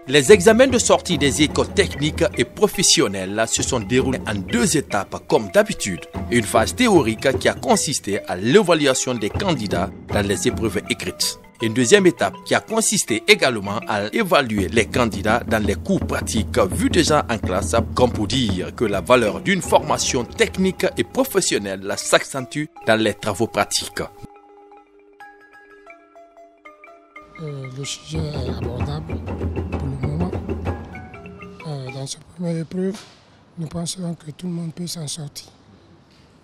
Les examens de sortie des écoles techniques et professionnelles se sont déroulés en 2 étapes comme d'habitude. Une phase théorique qui a consisté à l'évaluation des candidats dans les épreuves écrites. Une deuxième étape qui a consisté également à évaluer les candidats dans les cours pratiques vus déjà en classe, comme pour dire que la valeur d'une formation technique et professionnelle s'accentue dans les travaux pratiques. Le sujet est abordable pour le moment. Dans cette première épreuve, nous pensons que tout le monde peut s'en sortir.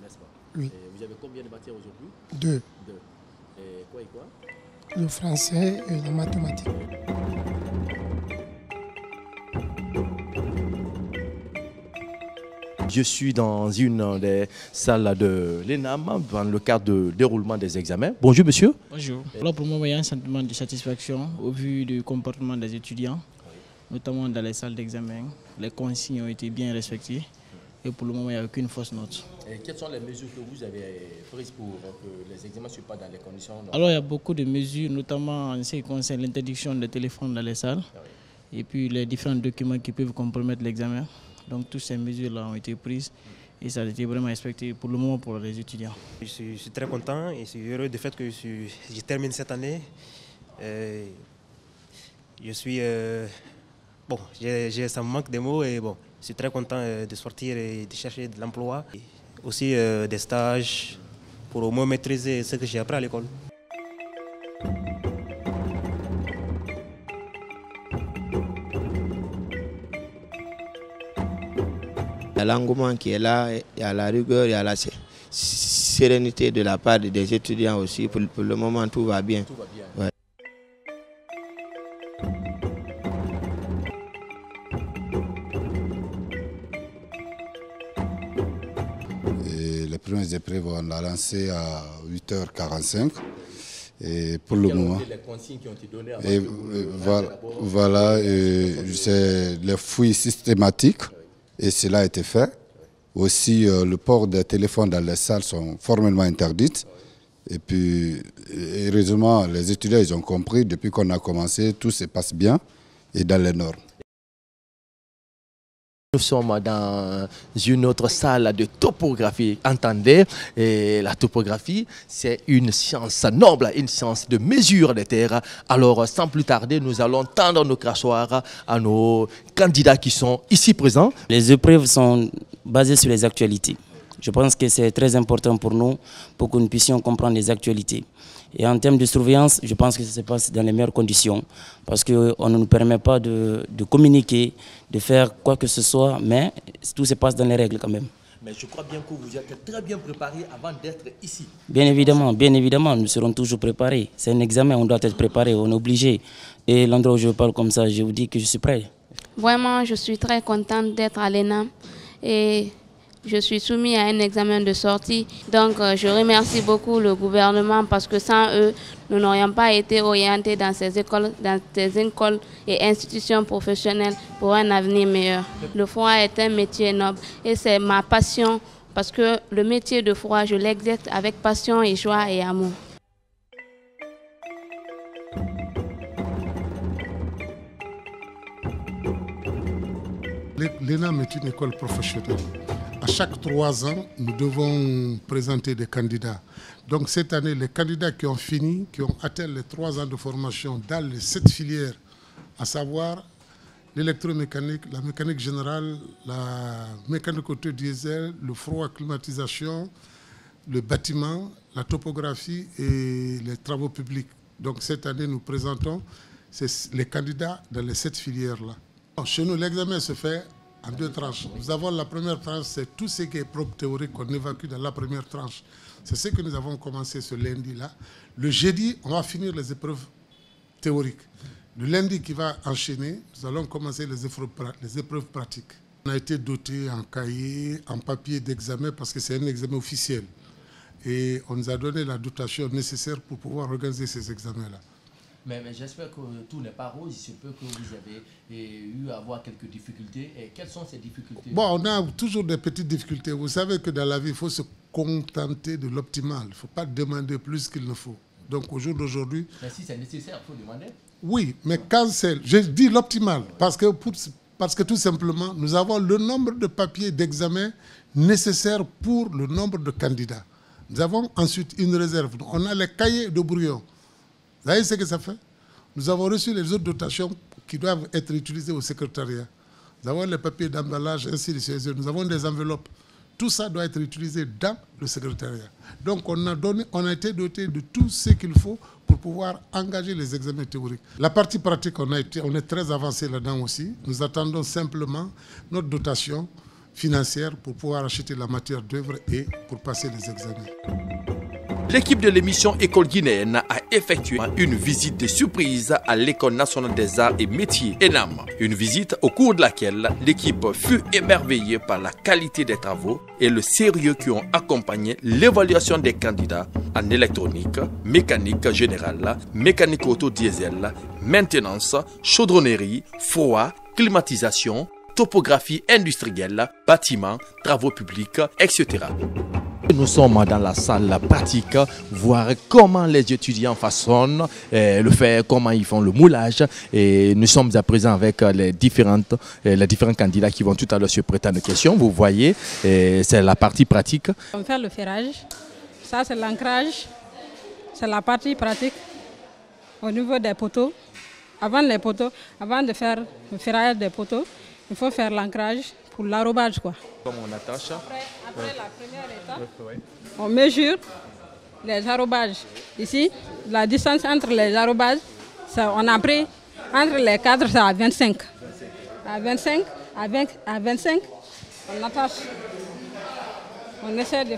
N'est-ce pas? Oui. Et vous avez combien de matières aujourd'hui? 2. Et quoi? Le français et la mathématique. Je suis dans une des salles de l'ENAM dans le cadre de déroulement des examens. Bonjour monsieur. Bonjour. Alors pour moi, il y a un sentiment de satisfaction au vu du comportement des étudiants, notamment dans les salles d'examen. Les consignes ont été bien respectées et pour le moment, il n'y a aucune fausse note. Et quelles sont les mesures que vous avez prises pour que les examens ne soient pas dans les conditions normales? Alors il y a beaucoup de mesures, notamment en ce qui concerne l'interdiction des téléphones dans les salles et puis les différents documents qui peuvent compromettre l'examen. Donc toutes ces mesures-là ont été prises et ça a été vraiment respecté pour le moment pour les étudiants. Je suis très content et je suis heureux du fait que je termine cette année. Je suis... ça me manque des mots et bon, je suis très content de sortir et de chercher de l'emploi. Aussi des stages pour au moins maîtriser ce que j'ai appris à l'école. Il y a l'engouement qui est là, il y a la rigueur, il y a la sérénité de la part des étudiants aussi. Pour le moment, tout va bien. Tout va bien. Ouais. Et les premières épreuves, on l'a lancé à 8h45. Et pour le moment, les consignes qui ont été données avant et voilà, c'est les fouilles systématiques. Et cela a été fait. Aussi, le port des téléphones dans les salles sont formellement interdites. Et puis, heureusement, les étudiants ils ont compris, depuis qu'on a commencé, tout se passe bien et dans les normes. Nous sommes dans une autre salle de topographie. Entendez, et la topographie, c'est une science noble, une science de mesure des terres. Alors, sans plus tarder, nous allons tendre nos crachoirs à nos candidats qui sont ici présents. Les épreuves sont basées sur les actualités. Je pense que c'est très important pour nous, pour que nous puissions comprendre les actualités. Et en termes de surveillance, je pense que ça se passe dans les meilleures conditions, parce qu'on ne nous permet pas de communiquer, de faire quoi que ce soit, mais tout se passe dans les règles quand même. Mais je crois bien que vous êtes très bien préparés avant d'être ici. Bien évidemment, nous serons toujours préparés. C'est un examen, on doit être préparé, on est obligé. Et l'endroit où je parle comme ça, je vous dis que je suis prêt. Vraiment, je suis très contente d'être à l'ENAM et je suis soumise à un examen de sortie. Donc, je remercie beaucoup le gouvernement parce que sans eux, nous n'aurions pas été orientés dans ces écoles et institutions professionnelles pour un avenir meilleur. Le froid est un métier noble et c'est ma passion parce que le métier de froid, je l'exerce avec passion et joie et amour. L'ENAM est une école professionnelle. À chaque 3 ans, nous devons présenter des candidats. Donc cette année, les candidats qui ont fini, qui ont atteint les 3 ans de formation dans les 7 filières, à savoir l'électromécanique, la mécanique générale, la mécanique auto diesel, le froid, climatisation, le bâtiment, la topographie et les travaux publics. Donc cette année, nous présentons les candidats dans les 7 filières-là. Chez nous, l'examen se fait en 2 tranches. Nous avons la première tranche, c'est tout ce qui est propre théorique qu'on évacue dans la première tranche. C'est ce que nous avons commencé ce lundi-là. Le jeudi, on va finir les épreuves théoriques. Le lundi qui va enchaîner, nous allons commencer les épreuves pratiques. On a été doté en cahier, en papier d'examen parce que c'est un examen officiel. Et on nous a donné la dotation nécessaire pour pouvoir organiser ces examens-là. Mais j'espère que tout n'est pas rose. Il se peut que vous avez eu à avoir quelques difficultés. Et quelles sont ces difficultés? Bon, on a toujours des petites difficultés. Vous savez que dans la vie, il faut se contenter de l'optimal. Il ne faut pas demander plus qu'il ne faut. Donc au jour d'aujourd'hui... Mais si c'est nécessaire, il faut demander. Oui, mais quand c'est... Je dis l'optimal, parce que tout simplement, nous avons le nombre de papiers d'examen nécessaires pour le nombre de candidats. Nous avons ensuite une réserve. On a les cahiers de brouillon. Vous voyez ce que ça fait? Nous avons reçu les autres dotations qui doivent être utilisées au secrétariat. Nous avons les papiers d'emballage, ainsi de suite. Nous avons des enveloppes. Tout ça doit être utilisé dans le secrétariat. Donc on a été doté de tout ce qu'il faut pour pouvoir engager les examens théoriques. La partie pratique, on est très avancé là-dedans aussi. Nous attendons simplement notre dotation financière pour pouvoir acheter la matière d'œuvre et pour passer les examens. L'équipe de l'émission École guinéenne a effectué une visite de surprise à l'École nationale des arts et métiers ENAM. Une visite au cours de laquelle l'équipe fut émerveillée par la qualité des travaux et le sérieux qui ont accompagné l'évaluation des candidats en électronique, mécanique générale, mécanique auto-diesel, maintenance, chaudronnerie, froid, climatisation, topographie industrielle, bâtiments, travaux publics, etc. Nous sommes dans la salle pratique, voir comment les étudiants façonnent le fer, comment ils font le moulage. Et nous sommes à présent avec les différents candidats qui vont tout à l'heure se prêter à nos questions. Vous voyez, c'est la partie pratique. On va faire le ferrage. Ça, c'est l'ancrage. C'est la partie pratique au niveau des poteaux. Avant de faire le ferrage des poteaux, il faut faire l'ancrage pour l'arrobage, quoi. Comme on attache. Après la première étape, on mesure les arrobages. Ici, la distance entre les arrobages, on a pris entre les cadres, c'est à 25. À 25, on attache. On essaie de...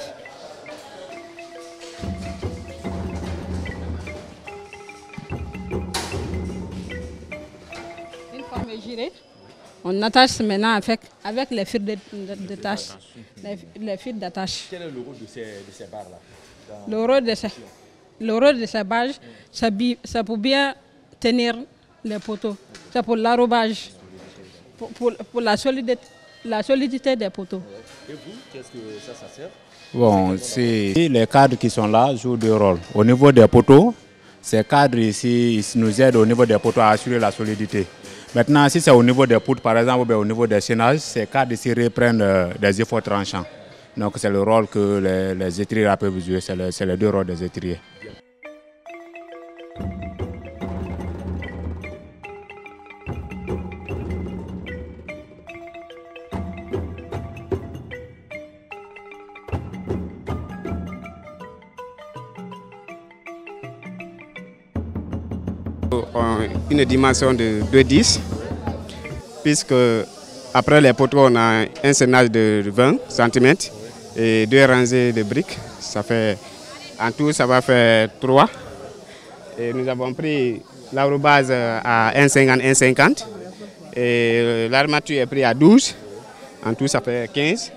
Une fois mesuré, on attache maintenant avec les fils d'attache. Les fils d'attache. Quel est le rôle de ces barres-là? Le rôle de ces barres, c'est pour bien tenir les poteaux. C'est pour l'arrobage, pour la solidité des poteaux. Et vous, qu'est-ce que ça sert? Bon, les cadres qui sont là jouent deux rôles. Au niveau des poteaux, ces cadres ici ils nous aident au niveau des poteaux à assurer la solidité. Maintenant, si c'est au niveau des poutres, par exemple, ou au niveau des chaînages, ces cadres ici reprennent des efforts tranchants. Donc c'est le rôle que les étriers peuvent jouer, c'est les deux rôles des étriers. Une dimension de 2,10 puisque après les poteaux on a un chaînage de 20 cm et 2 rangées de briques. Ça fait, en tout ça va faire 3. Et nous avons pris l'arrobase à 1,50, 1,50 et l'armature est prise à 12. En tout ça fait 15.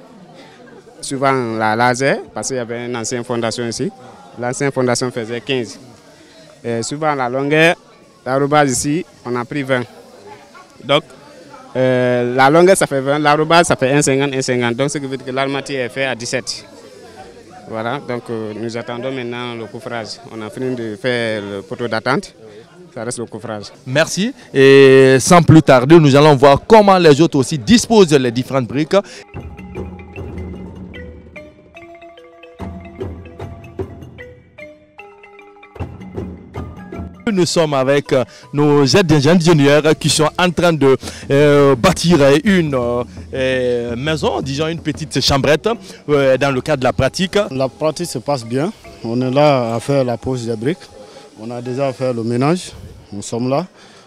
Souvent la laser, parce qu'il y avait une ancienne fondation ici. L'ancienne fondation faisait 15. Et souvent la longueur, l'arrobase ici, on a pris 20. Donc, la longueur, ça fait 20, l'arrobase, ça fait 1,50, 1,50. Donc, ce qui veut dire que l'armature est faite à 17. Voilà, donc nous attendons maintenant le coffrage. On a fini de faire le poteau d'attente. Ça reste le coffrage. Merci. Et sans plus tarder, nous allons voir comment les autres aussi disposent les différentes briques. Nous sommes avec nos ingénieurs qui sont en train de bâtir une maison, disons une petite chambrette dans le cadre de la pratique. La pratique se passe bien. On est là à faire la pose des briques. On a déjà fait le ménage. Nous sommes là.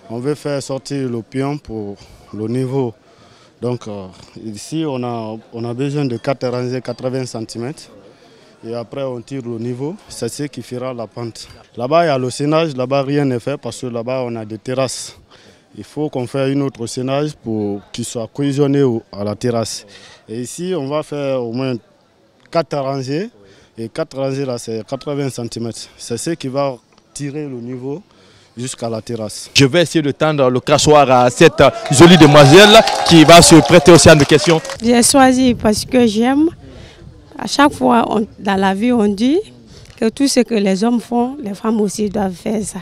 On veut faire sortir le pion pour le niveau. Donc ici, on a besoin de 4 rangées 80 cm. Et après on tire le niveau, c'est ce qui fera la pente. Là-bas il y a le seinage, là-bas rien n'est fait parce que là-bas on a des terrasses. Il faut qu'on fasse une autre seinage pour qu'il soit cohésionné à la terrasse. Et ici on va faire au moins 4 rangées. Et 4 rangées là c'est 80 cm. C'est ce qui va tirer le niveau jusqu'à la terrasse. Je vais essayer de tendre le crachoir à cette jolie demoiselle qui va se prêter aussi à nos questions. J'ai choisi parce que j'aime. À chaque fois, dans la vie, on dit que tout ce que les hommes font, les femmes aussi doivent faire ça.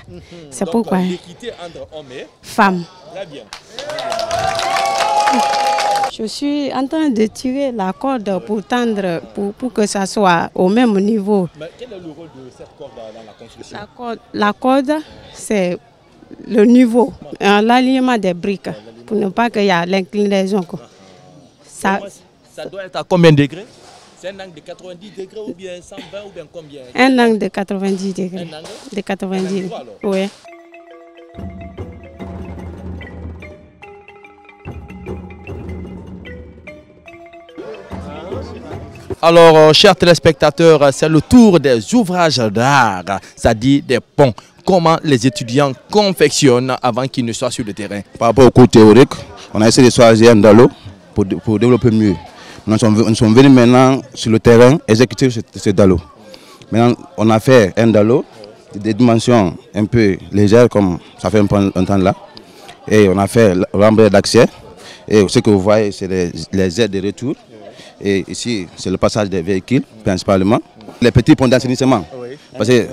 C'est pourquoi. L'équité entre hommes et femmes. Très bien. Je suis en train de tirer la corde pour tendre, pour que ça soit au même niveau. Mais quel est le rôle de cette corde dans la construction? La corde, c'est le niveau, l'alignement des briques, pour ne pas qu'il y ait l'inclinaison. Ça doit être à combien de degrés? C'est un angle de 90 degrés ou bien 120 ou bien combien? Un angle de 90 degrés. Un angle de 90 degrés, oui. Alors, chers téléspectateurs, c'est le tour des ouvrages d'art, c'est-à-dire des ponts. Comment les étudiants confectionnent avant qu'ils ne soient sur le terrain? Par rapport au cours théorique, on a essayé de choisir un dallo pour développer mieux. Nous sommes venus maintenant sur le terrain exécuter ce dallo. Maintenant, on a fait un dallo des dimensions un peu légères, comme ça fait un temps là. Et on a fait l'embrayage d'accès. Et ce que vous voyez, c'est les aides de retour. Et ici, c'est le passage des véhicules, principalement. Les petits ponts d'assainissement. Parce que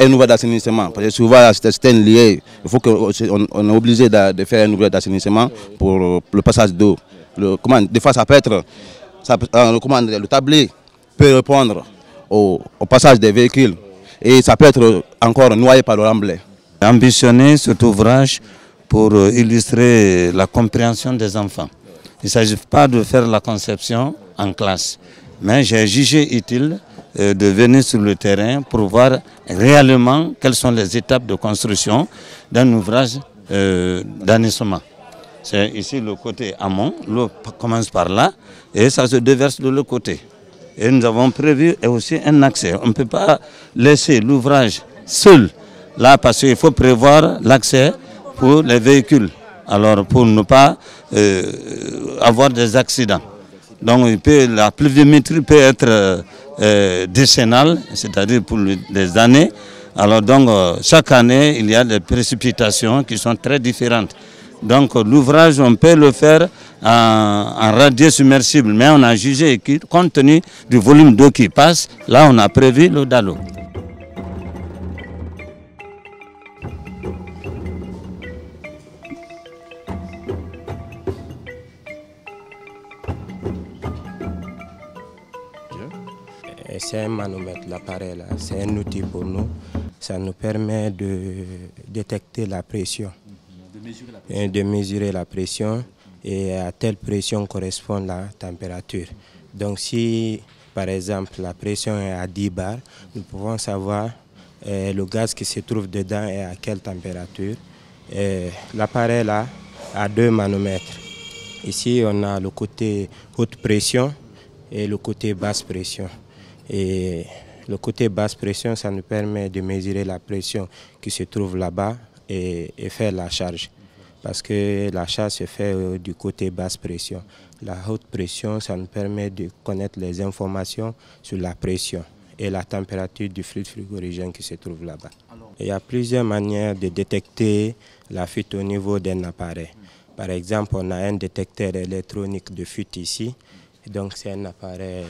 un nouveau d'assainissement. Parce que souvent, c'est lié. Il faut qu'on est obligé de faire un nouveau d'assainissement pour le passage d'eau. Des fois, ça peut être. Le tablier peut répondre au passage des véhicules. Et ça peut être encore noyé par le remblai. Ambitionner cet ouvrage pour illustrer la compréhension des enfants. Il ne s'agit pas de faire la conception en classe, mais j'ai jugé utile de venir sur le terrain pour voir réellement quelles sont les étapes de construction d'un ouvrage d'assainissement. C'est ici le côté amont, l'eau commence par là et ça se déverse de l'autre côté. Et nous avons prévu aussi un accès. On ne peut pas laisser l'ouvrage seul là parce qu'il faut prévoir l'accès pour les véhicules. Alors pour ne pas avoir des accidents. Donc la pluviométrie peut être décennale, c'est-à-dire pour des années. Alors donc chaque année il y a des précipitations qui sont très différentes. Donc l'ouvrage on peut le faire en radier submersible, mais on a jugé que compte tenu du volume d'eau qui passe, là on a prévu le dallo. C'est un manomètre, l'appareil, c'est un outil pour nous. Ça nous permet de détecter la pression, de mesurer la pression et à telle pression correspond la température. Donc si par exemple la pression est à 10 bars, nous pouvons savoir le gaz qui se trouve dedans est à quelle température. L'appareil là a 2 manomètres. Ici on a le côté haute pression et le côté basse pression. Et le côté basse pression, ça nous permet de mesurer la pression qui se trouve là-bas et faire la charge. Parce que la charge se fait du côté basse pression. La haute pression, ça nous permet de connaître les informations sur la pression et la température du fluide frigorigène qui se trouve là-bas. Il y a plusieurs manières de détecter la fuite au niveau d'un appareil. Par exemple, on a un détecteur électronique de fuite ici. Donc c'est un appareil...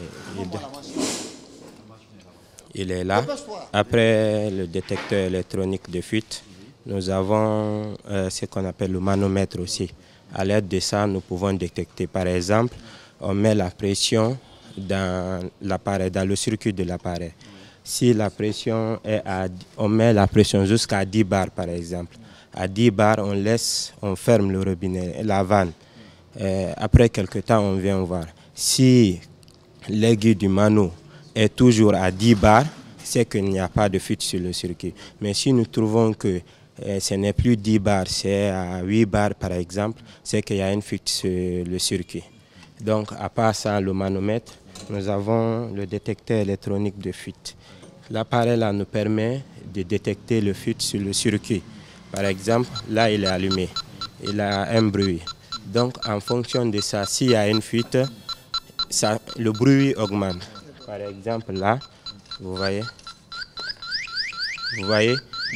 Il est là. Après le détecteur électronique de fuite, nous avons ce qu'on appelle le manomètre aussi. À l'aide de ça, nous pouvons détecter. Par exemple, on met la pression dans l'appareil, dans le circuit de l'appareil. Si la pression est on met la pression jusqu'à 10 bars par exemple. À 10 bars, on ferme le robinet, la vanne. Après quelques temps, on vient voir. Si l'aiguille du mano est toujours à 10 bars, c'est qu'il n'y a pas de fuite sur le circuit. Mais si nous trouvons que ce n'est plus 10 bars, c'est à 8 bars par exemple, c'est qu'il y a une fuite sur le circuit. Donc à part ça, le manomètre, nous avons le détecteur électronique de fuite. L'appareil là nous permet de détecter le fuite sur le circuit. Par exemple, là il est allumé, il a un bruit. Donc en fonction de ça, s'il y a une fuite, le bruit augmente. Par exemple là, vous voyez,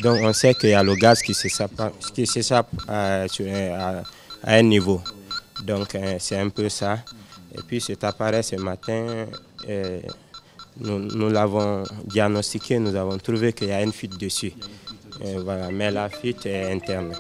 donc on sait qu'il y a le gaz qui s'échappe à un niveau. Donc c'est un peu ça. Et puis cet appareil ce matin, Nous l'avons diagnostiqué, nous avons trouvé qu'il y a une fuite dessus. Voilà, mais la fuite est interne.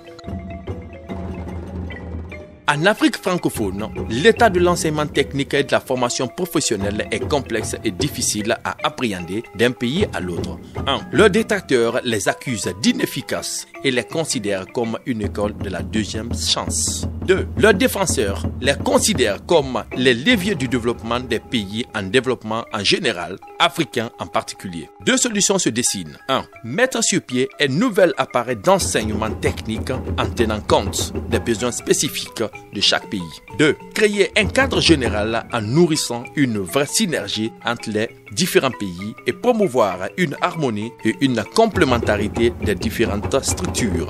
En Afrique francophone, l'état de l'enseignement technique et de la formation professionnelle est complexe et difficile à appréhender d'un pays à l'autre. 1. Leurs détracteurs les accusent d'inefficaces et les considèrent comme une école de la deuxième chance. 2. Leurs défenseurs les considèrent comme les leviers du développement des pays en développement en général, africains en particulier. Deux solutions se dessinent. 1. Mettre sur pied un nouvel appareil d'enseignement technique en tenant compte des besoins spécifiques de chaque pays. 2. Créer un cadre général en nourrissant une vraie synergie entre les différents pays et promouvoir une harmonie et une complémentarité des différentes structures.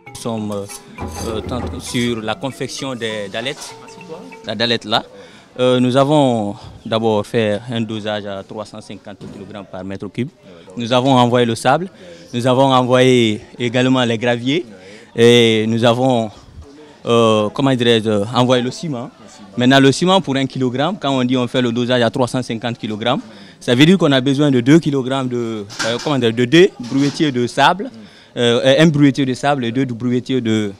Nous sommes sur la confection des dalettes, la dalette là. Nous avons d'abord fait un dosage à 350 kg par mètre cube. Nous avons envoyé le sable, nous avons envoyé également les graviers et nous avons envoyé le ciment. Maintenant le ciment pour 1 kg, quand on dit on fait le dosage à 350 kg, ça veut dire qu'on a besoin de 2 kg de 2 brouettiers de sable, un brouettier de sable et 2 brouettiers de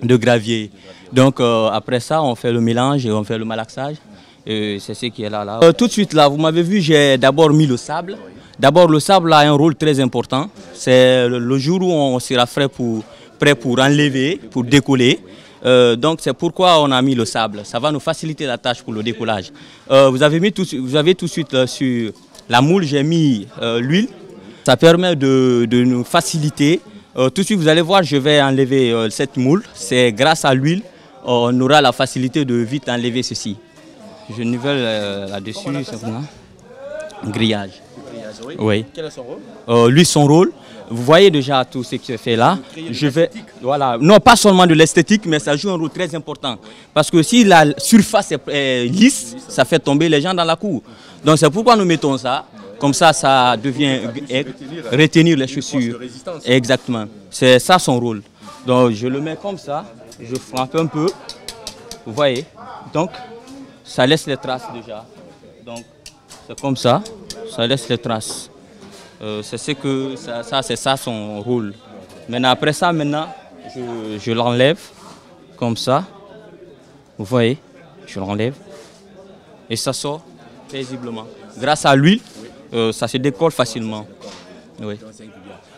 gravier. Donc après ça, on fait le mélange et on fait le malaxage. C'est ce qui est là. Tout de suite là, vous m'avez vu, j'ai d'abord mis le sable. D'abord le sable a un rôle très important. C'est le jour où on sera prêt pour enlever, pour décoller. Donc c'est pourquoi on a mis le sable. Ça va nous faciliter la tâche pour le décollage. Vous avez tout de suite sur la moule, j'ai mis l'huile. Ça permet de nous faciliter. Tout de suite, vous allez voir, je vais enlever cette moule. C'est grâce à l'huile, on aura la facilité de vite enlever ceci. Je nivelle là-dessus, simplement. Grillage. Oui. Quel est son rôle? Lui, son rôle. Vous voyez déjà tout ce qui se fait là. Voilà. Non, pas seulement de l'esthétique, mais ça joue un rôle très important. Parce que si la surface est lisse, ça fait tomber les gens dans la cour. Donc c'est pourquoi nous mettons ça. Comme ça devient retenir les chaussures. Exactement. C'est ça son rôle. Donc je le mets comme ça, je frappe un peu. Vous voyez. Donc ça laisse les traces déjà. Donc c'est comme ça, ça laisse les traces. C'est ça son rôle. Maintenant après ça, je l'enlève comme ça. Vous voyez, je l'enlève et ça sort paisiblement. Grâce à l'huile. Ça se décolle facilement. Oui.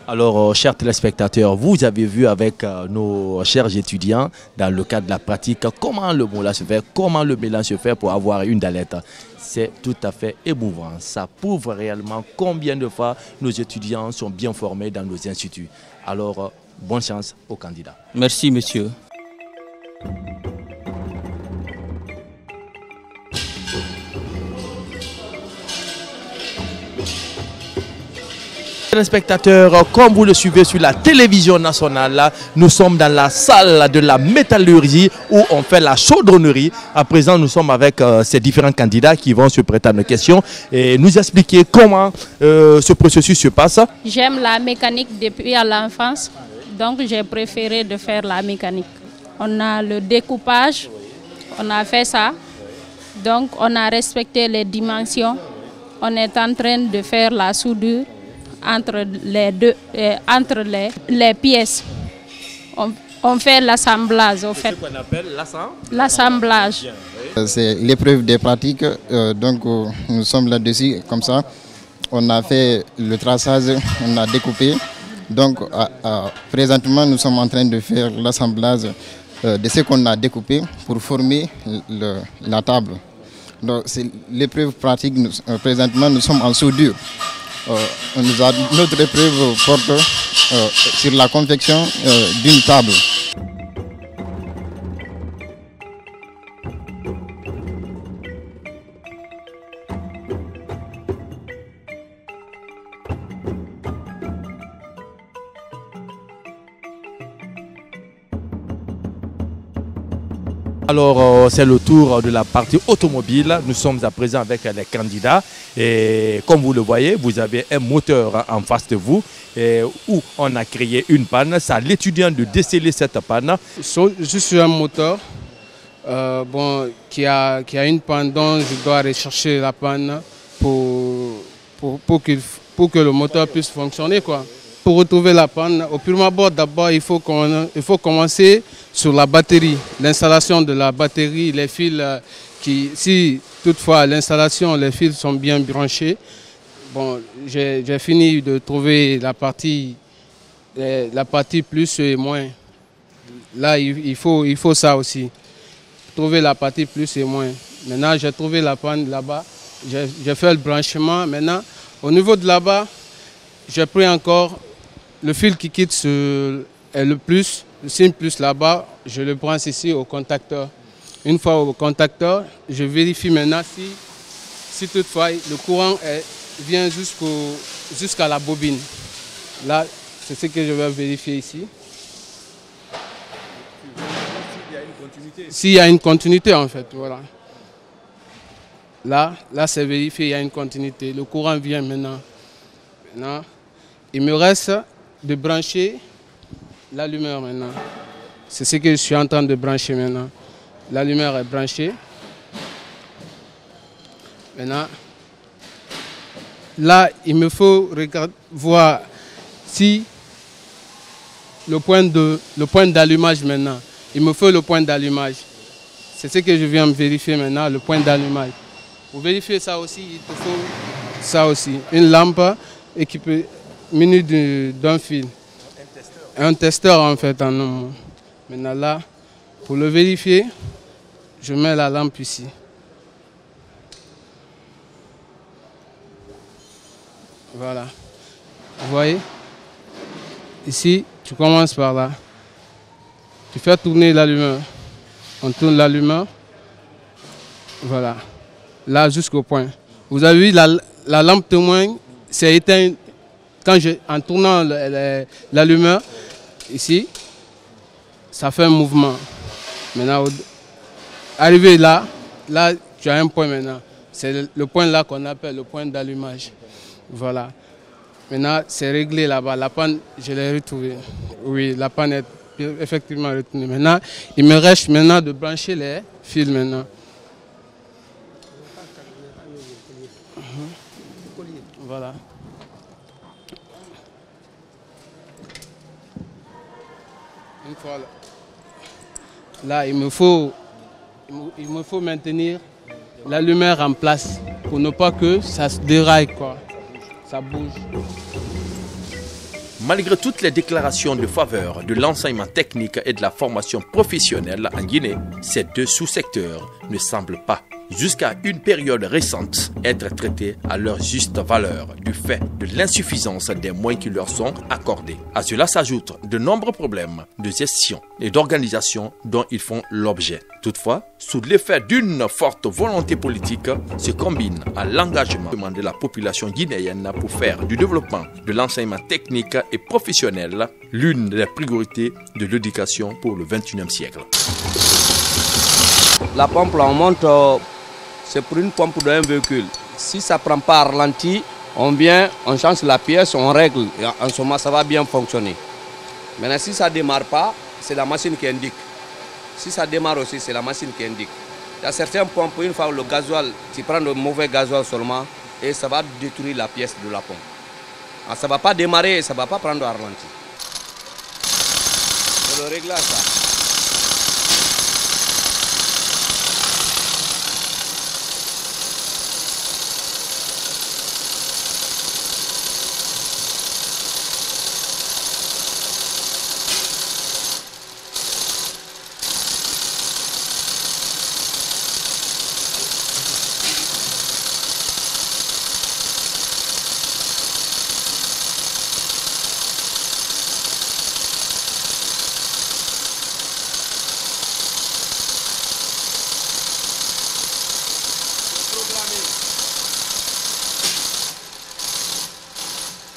Alors, chers téléspectateurs, vous avez vu avec nos chers étudiants, dans le cadre de la pratique, comment le moulage se fait, comment le mélange se fait pour avoir une dalette. C'est tout à fait émouvant. Ça prouve réellement combien de fois nos étudiants sont bien formés dans nos instituts. Alors, bonne chance aux candidats. Merci, monsieur. Téléspectateurs, comme vous le suivez sur la télévision nationale, nous sommes dans la salle de la métallurgie où on fait la chaudronnerie. À présent, nous sommes avec ces différents candidats qui vont se prêter à nos questions et nous expliquer comment ce processus se passe. J'aime la mécanique depuis à l'enfance, donc j'ai préféré de faire la mécanique. On a le découpage, on a fait ça, donc on a respecté les dimensions. On est en train de faire la soudure entre les pièces. On fait l'assemblage au fait. C'est ce qu'on appelle l'assemblage. C'est l'épreuve des pratiques, donc nous sommes là-dessus comme ça. On a fait le traçage, on a découpé. Donc présentement nous sommes en train de faire l'assemblage de ce qu'on a découpé pour former la table. Donc c'est l'épreuve pratique, présentement nous sommes en soudure. Nous avons notre épreuve porte sur la confection d'une table. Alors, c'est le tour de la partie automobile. Nous sommes à présent avec les candidats. Et comme vous le voyez, vous avez un moteur en face de vous où on a créé une panne. C'est à l'étudiant de déceler cette panne. Je suis un moteur. qui a une panne dont je dois rechercher la panne pour que le moteur puisse fonctionner, quoi. Pour retrouver la panne, au premier abord, d'abord, il faut commencer sur la batterie, l'installation de la batterie, les fils si toutefois l'installation, les fils sont bien branchés. Bon, j'ai fini de trouver la partie plus et moins. Là, il faut ça aussi. Trouver la partie plus et moins. Maintenant, j'ai trouvé la panne là-bas. J'ai fait le branchement. Maintenant, au niveau de là-bas, j'ai pris encore le fil qui quitte le signe plus là-bas. Je le branche ici au contacteur. Une fois au contacteur, je vérifie maintenant si toutefois le courant vient jusqu'à la bobine. Là, c'est ce que je vais vérifier ici. S'il y a une continuité, en fait, voilà. Là c'est vérifié, il y a une continuité. Le courant vient maintenant. Il me reste de brancher l'allumeur maintenant. C'est ce que je suis en train de brancher maintenant. L'allumeur est branché. Maintenant, là, il me faut voir si le point d'allumage maintenant. Il me faut le point d'allumage. C'est ce que je viens de vérifier maintenant, le point d'allumage. Pour vérifier ça aussi, il te faut ça aussi. Une lampe équipée, munie d'un fil. Un testeur en fait. Maintenant là, pour le vérifier, je mets la lampe ici. Voilà. Vous voyez? Ici, tu commences par là. Tu fais tourner l'allumeur. On tourne l'allumeur. Voilà. Là, jusqu'au point. Vous avez vu, la lampe témoin s'est éteinte en tournant l'allumeur. Ici, ça fait un mouvement. Maintenant, arrivé là, tu as un point maintenant. C'est le point là qu'on appelle le point d'allumage. Voilà. Maintenant, c'est réglé là-bas. La panne, je l'ai retrouvée. Oui, la panne est effectivement retenue. Maintenant, il me reste maintenant de brancher les fils maintenant. Voilà. Une fois là, il me faut maintenir l'allumeur en place pour ne pas que ça se déraille, quoi. Ça bouge. Malgré toutes les déclarations de faveur de l'enseignement technique et de la formation professionnelle en Guinée, ces deux sous-secteurs ne semblent pas, jusqu'à une période récente, être traités à leur juste valeur du fait de l'insuffisance des moyens qui leur sont accordés. À cela s'ajoutent de nombreux problèmes de gestion et d'organisation dont ils font l'objet. Toutefois, sous l'effet d'une forte volonté politique, se combine à l'engagement de la population guinéenne pour faire du développement de l'enseignement technique et professionnel l'une des priorités de l'éducation pour le XXIe siècle. La pompe, là, on monte, c'est pour une pompe d'un véhicule. Si ça ne prend pas ralenti, on vient, on change la pièce, on règle. Et en ce moment, ça va bien fonctionner. Maintenant, si ça ne démarre pas, c'est la machine qui indique. Si ça démarre aussi, c'est la machine qui indique. Il y a certaines pompes, une fois le gasoil, tu prends le mauvais gasoil seulement et ça va détruire la pièce de la pompe. Alors, ça ne va pas démarrer et ça ne va pas prendre à ralenti. C'est le réglage, ça.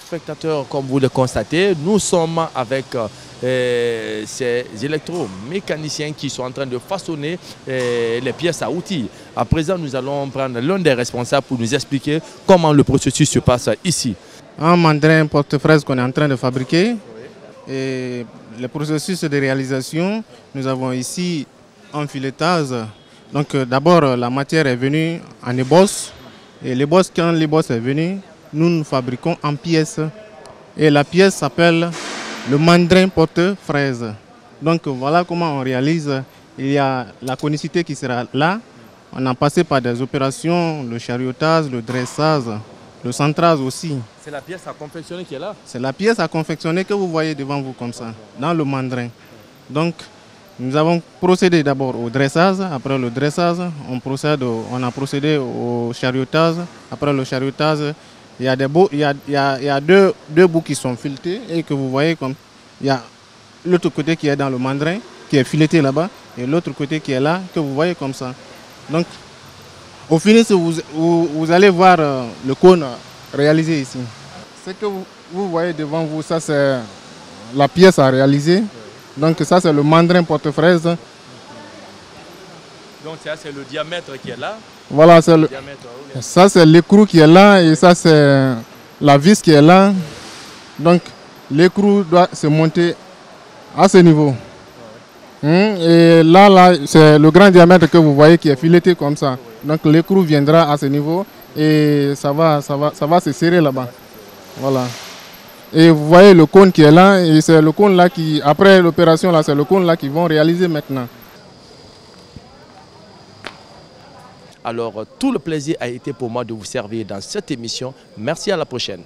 Spectateurs, comme vous le constatez, nous sommes avec ces électromécaniciens qui sont en train de façonner les pièces à outils. À présent, nous allons prendre l'un des responsables pour nous expliquer comment le processus se passe ici. Un mandrin porte-fraise qu'on est en train de fabriquer. Et le processus de réalisation, nous avons ici en filetage. Donc d'abord, la matière est venue en ébosse. Et l'ébosse, quand l'ébosse est venue, nous fabriquons en pièces. Et la pièce s'appelle le mandrin porte-fraise. Donc voilà comment on réalise. Il y a la conicité qui sera là. On a passé par des opérations, le chariotage, le dressage, le centrage aussi. C'est la pièce à confectionner qui est là? C'est la pièce à confectionner que vous voyez devant vous comme ça, dans le mandrin. Donc nous avons procédé d'abord au dressage. Après le dressage, on a procédé au chariotage. Après le chariotage, il y a deux bouts qui sont filetés et que vous voyez comme il y a l'autre côté qui est dans le mandrin, qui est fileté là-bas, et l'autre côté qui est là, que vous voyez comme ça. Donc, au finish, vous allez voir le cône réalisé ici. Ce que vous voyez devant vous, ça c'est la pièce à réaliser. Donc ça c'est le mandrin porte-fraise. Donc ça c'est le diamètre qui est là. Voilà, ça c'est l'écrou qui est là et ça c'est la vis qui est là. Donc l'écrou doit se monter à ce niveau. Et là c'est le grand diamètre que vous voyez qui est fileté comme ça. Donc l'écrou viendra à ce niveau et ça va se serrer là-bas. Voilà. Et vous voyez le cône qui est là et c'est le cône là qui, après l'opération là, c'est le cône là qu'ils vont réaliser maintenant. Alors tout le plaisir a été pour moi de vous servir dans cette émission. Merci, à la prochaine.